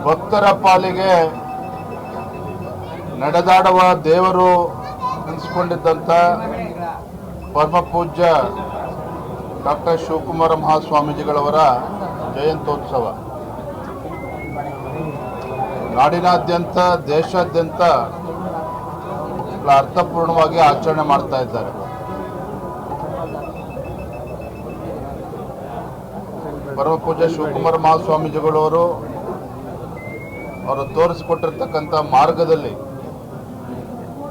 ಭಕ್ತರ ಪಾಲಿಗೆ ನಡೆದಾಡುವ ದೇವರು ಅನಿಸ್ಕೊಂಡಿದ್ದಂಥ ಪರಮ ಪೂಜ್ಯ ಡಾಕ್ಟರ್ ಶಿವಕುಮಾರ ಮಹಾಸ್ವಾಮೀಜಿಗಳವರ ಜಯಂತ್ಯೋತ್ಸವ ನಾಡಿನಾದ್ಯಂತ ದೇಶಾದ್ಯಂತ ಅರ್ಥಪೂರ್ಣವಾಗಿ ಆಚರಣೆ ಮಾಡ್ತಾ ಇದ್ದಾರೆ. ಪರಮ ಪೂಜ್ಯ ಶಿವಕುಮಾರ ಮಹಾಸ್ವಾಮೀಜಿಗಳವರು ಅವರು ತೋರಿಸಿಕೊಟ್ಟಿರ್ತಕ್ಕಂಥ ಮಾರ್ಗದಲ್ಲಿ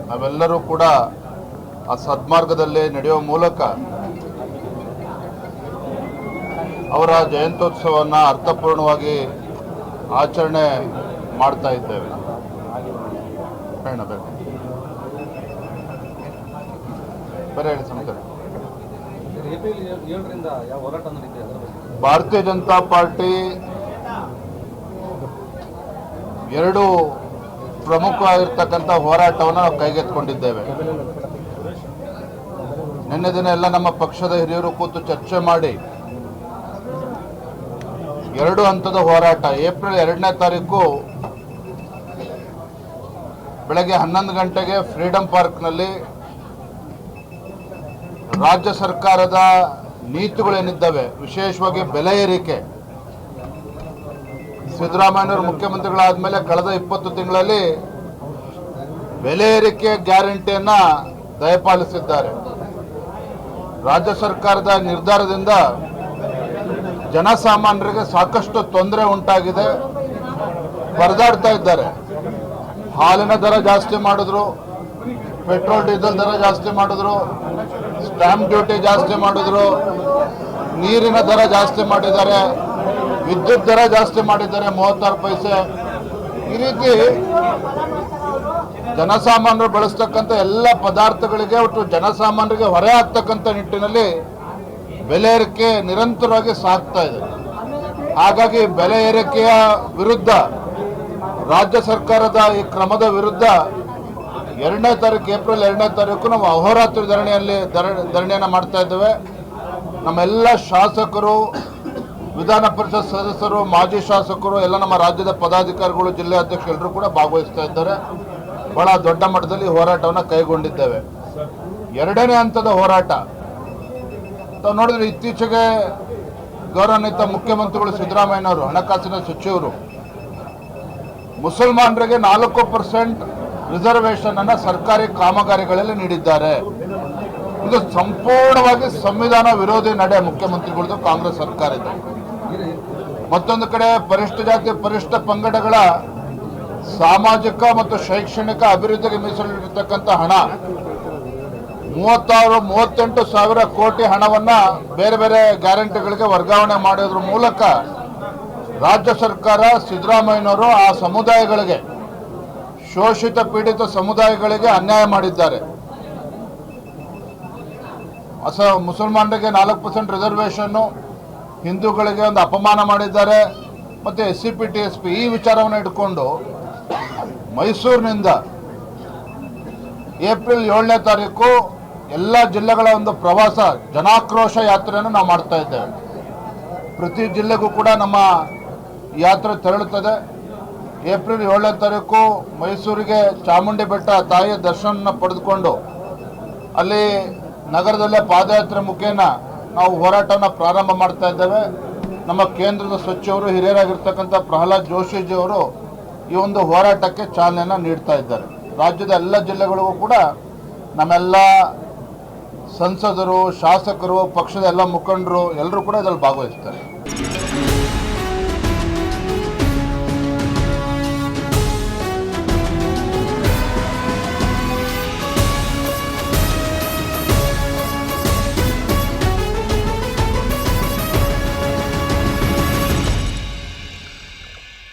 ನಾವೆಲ್ಲರೂ ಕೂಡ ಆ ಸದ್ಮಾರ್ಗದಲ್ಲಿ ನಡೆಯುವ ಮೂಲಕ ಅವರ ಜಯಂತ್ಯೋತ್ಸವವನ್ನು ಅರ್ಥಪೂರ್ಣವಾಗಿ ಆಚರಣೆ ಮಾಡ್ತಾ ಇದ್ದೇವೆ. ಬೇರೆ ಹೇಳಿ ಸಮಿತಿ. ಭಾರತೀಯ ಜನತಾ ಪಾರ್ಟಿ ಎರಡು ಪ್ರಮುಖವಾಗಿರ್ತಕ್ಕಂಥ ಹೋರಾಟವನ್ನು ನಾವು ಕೈಗೆತ್ತಿಕೊಂಡಿದ್ದೇವೆ. ನಿನ್ನೆ ದಿನ ಎಲ್ಲ ನಮ್ಮ ಪಕ್ಷದ ಹಿರಿಯರು ಕೂತು ಚರ್ಚೆ ಮಾಡಿ ಎರಡು ಹಂತದ ಹೋರಾಟ ಏಪ್ರಿಲ್ 2ನೇ ತಾರೀಕು ಬೆಳಗ್ಗೆ 11 ಗಂಟೆಗೆ ಫ್ರೀಡಂ ಪಾರ್ಕ್ನಲ್ಲಿ ರಾಜ್ಯ ಸರ್ಕಾರದ ನೀತಿಗಳೇನಿದ್ದಾವೆ, ವಿಶೇಷವಾಗಿ ಬೆಲೆ ಏರಿಕೆ, ಸಿದ್ದರಾಮಯ್ಯನವರು ಮುಖ್ಯಮಂತ್ರಿಗಳಾದ ಮೇಲೆ ಕಳೆದ 20 ತಿಂಗಳಲ್ಲಿ ಬೆಲೆ ಏರಿಕೆ ಗ್ಯಾರಂಟಿಯನ್ನು ದಯಪಾಲಿಸಿದ್ದಾರೆ. ರಾಜ್ಯ ಸರ್ಕಾರದ ನಿರ್ಧಾರದಿಂದ ಜನಸಾಮಾನ್ಯರಿಗೆ ಸಾಕಷ್ಟು ತೊಂದರೆ ಉಂಟಾಗಿದೆ, ಪರದಾಡ್ತಾ ಇದ್ದಾರೆ. ಹಾಲಿನ ದರ ಜಾಸ್ತಿ ಮಾಡಿದ್ರು, ಪೆಟ್ರೋಲ್ ಡೀಸೆಲ್ ದರ ಜಾಸ್ತಿ ಮಾಡಿದ್ರು, ಸ್ಟ್ಯಾಂಪ್ ಡ್ಯೂಟಿ ಜಾಸ್ತಿ ಮಾಡಿದ್ರು, ನೀರಿನ ದರ ಜಾಸ್ತಿ ಮಾಡಿದ್ದಾರೆ, ವಿದ್ಯುತ್ ದರ ಜಾಸ್ತಿ ಮಾಡಿದ್ದಾರೆ 36 ಪೈಸೆ. ಈ ರೀತಿ ಜನಸಾಮಾನ್ಯರು ಬಳಸ್ತಕ್ಕಂಥ ಎಲ್ಲ ಪದಾರ್ಥಗಳಿಗೆ ಒಟ್ಟು ಜನಸಾಮಾನ್ಯರಿಗೆ ಹೊರೆ ಆಗ್ತಕ್ಕಂಥ ನಿಟ್ಟಿನಲ್ಲಿ ಬೆಲೆ ಏರಿಕೆ ನಿರಂತರವಾಗಿ ಸಾಗ್ತಾ ಇದೆ. ಹಾಗಾಗಿ ಬೆಲೆ ಏರಿಕೆಯ ವಿರುದ್ಧ ರಾಜ್ಯ ಸರ್ಕಾರದ ಈ ಕ್ರಮದ ವಿರುದ್ಧ 2ನೇ ತಾರೀಕು ಏಪ್ರಿಲ್ 2ನೇ ತಾರೀಕು ನಾವು ಅಹೋರಾತ್ರಿ ಧರಣಿಯನ್ನು ಮಾಡ್ತಾ ಇದ್ದೇವೆ. ನಮ್ಮೆಲ್ಲ ಶಾಸಕರು, ವಿಧಾನ ಪರಿಷತ್ ಸದಸ್ಯರು, ಮಾಜಿ ಶಾಸಕರು, ಎಲ್ಲ ನಮ್ಮ ರಾಜ್ಯದ ಪದಾಧಿಕಾರಿಗಳು, ಜಿಲ್ಲೆ ಅಧ್ಯಕ್ಷರು ಎಲ್ಲರೂ ಕೂಡ ಭಾಗವಹಿಸ್ತಾ ಇದ್ದಾರೆ. ಬಹಳ ದೊಡ್ಡ ಮಟ್ಟದಲ್ಲಿ ಹೋರಾಟವನ್ನು ಕೈಗೊಂಡಿದ್ದೇವೆ. 2ನೇ ಹಂತದ ಹೋರಾಟ ತಾವು ನೋಡಿದ್ರೆ ಇತ್ತೀಚೆಗೆ ಗೌರವಾನ್ವಿತ ಮುಖ್ಯಮಂತ್ರಿಗಳು ಸಿದ್ದರಾಮಯ್ಯನವರು, ಹಣಕಾಸಿನ ಸಚಿವರು, ಮುಸಲ್ಮಾನರಿಗೆ 4% ರಿಸರ್ವೇಷನ್ ಅನ್ನು ಸರ್ಕಾರಿ ಕಾಮಗಾರಿಗಳಲ್ಲಿ ನೀಡಿದ್ದಾರೆ. ಇದು ಸಂಪೂರ್ಣವಾಗಿ ಸಂವಿಧಾನ ವಿರೋಧಿ ನಡೆ ಮುಖ್ಯಮಂತ್ರಿಗಳದ್ದು, ಕಾಂಗ್ರೆಸ್ ಸರ್ಕಾರದ. ಮತ್ತೊಂದು ಕಡೆ ಪರಿಶಿಷ್ಟ ಜಾತಿ ಪರಿಶಿಷ್ಟ ಪಂಗಡಗಳ ಸಾಮಾಜಿಕ ಮತ್ತು ಶೈಕ್ಷಣಿಕ ಅಭಿವೃದ್ಧಿಗೆ ಮೀಸಲಿಟ್ಟಿರ್ತಕ್ಕಂಥ ಹಣ 38 ಸಾವಿರ ಕೋಟಿ ಹಣವನ್ನು ಬೇರೆ ಬೇರೆ ಗ್ಯಾರಂಟಿಗಳಿಗೆ ವರ್ಗಾವಣೆ ಮಾಡೋದ್ರ ಮೂಲಕ ರಾಜ್ಯ ಸರ್ಕಾರ, ಸಿದ್ದರಾಮಯ್ಯನವರು ಆ ಸಮುದಾಯಗಳಿಗೆ, ಶೋಷಿತ ಪೀಡಿತ ಸಮುದಾಯಗಳಿಗೆ ಅನ್ಯಾಯ ಮಾಡಿದ್ದಾರೆ. ಮುಸಲ್ಮಾನರಿಗೆ 4% ರಿಸರ್ವೇಷನ್ನು, ಹಿಂದೂಗಳಿಗೆ ಒಂದು ಅಪಮಾನ ಮಾಡಿದ್ದಾರೆ. ಮತ್ತು SC PT SP ಈ ವಿಚಾರವನ್ನು ಇಟ್ಕೊಂಡು ಮೈಸೂರಿನಿಂದ ಏಪ್ರಿಲ್ 7ನೇ ತಾರೀಕು ಎಲ್ಲ ಜಿಲ್ಲೆಗಳ ಒಂದು ಪ್ರವಾಸ ಜನಾಕ್ರೋಶ ಯಾತ್ರೆಯನ್ನು ನಾವು ಮಾಡ್ತಾ ಇದ್ದೇವೆ. ಪ್ರತಿ ಜಿಲ್ಲೆಗೂ ಕೂಡ ನಮ್ಮ ಯಾತ್ರೆ ತೆರಳುತ್ತದೆ. ಏಪ್ರಿಲ್ 7ನೇ ತಾರೀಕು ಮೈಸೂರಿಗೆ ಚಾಮುಂಡಿ ಬೆಟ್ಟ ತಾಯಿಯ ದರ್ಶನ ಪಡೆದುಕೊಂಡು ಅಲ್ಲಿ ನಗರದಲ್ಲೇ ಪಾದಯಾತ್ರೆ ಮುಖೇನ ನಾವು ಹೋರಾಟವನ್ನು ಪ್ರಾರಂಭ ಮಾಡ್ತಾ ಇದ್ದೇವೆ. ನಮ್ಮ ಕೇಂದ್ರದ ಸಚಿವರು, ಹಿರಿಯರಾಗಿರ್ತಕ್ಕಂಥ ಪ್ರಹ್ಲಾದ್ ಜೋಶಿಜಿಯವರು ಈ ಒಂದು ಹೋರಾಟಕ್ಕೆ ಚಾಲನೆಯನ್ನು ನೀಡ್ತಾ ಇದ್ದಾರೆ. ರಾಜ್ಯದ ಎಲ್ಲ ಜಿಲ್ಲೆಗಳಿಗೂ ಕೂಡ ನಮ್ಮೆಲ್ಲ ಸಂಸದರು, ಶಾಸಕರು, ಪಕ್ಷದ ಎಲ್ಲ ಮುಖಂಡರು ಎಲ್ಲರೂ ಕೂಡ ಇದರಲ್ಲಿ ಭಾಗವಹಿಸ್ತಾರೆ.